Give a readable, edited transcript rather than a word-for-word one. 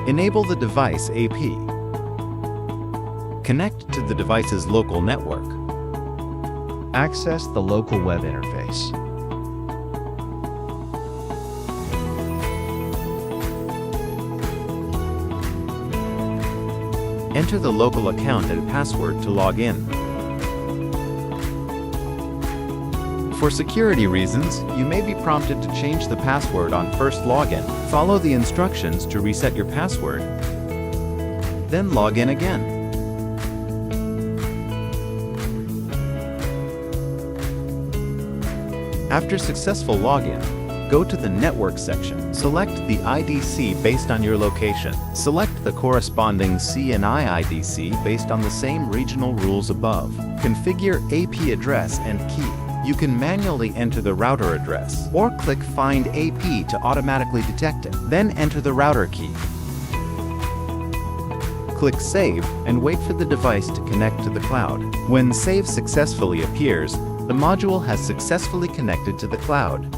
Enable the device AP. Connect to the device's local network. Access the local web interface. Enter the local account and password to log in. For security reasons, you may be prompted to change the password on first login. Follow the instructions to reset your password, then log in again. After successful login, go to the Network section. Select the IDC based on your location. Select the corresponding CNI IDC based on the same regional rules above. Configure AP address and key. You can manually enter the router address or click Find AP to automatically detect it. Then enter the router key. Click Save and wait for the device to connect to the cloud. When Save successfully appears, the module has successfully connected to the cloud.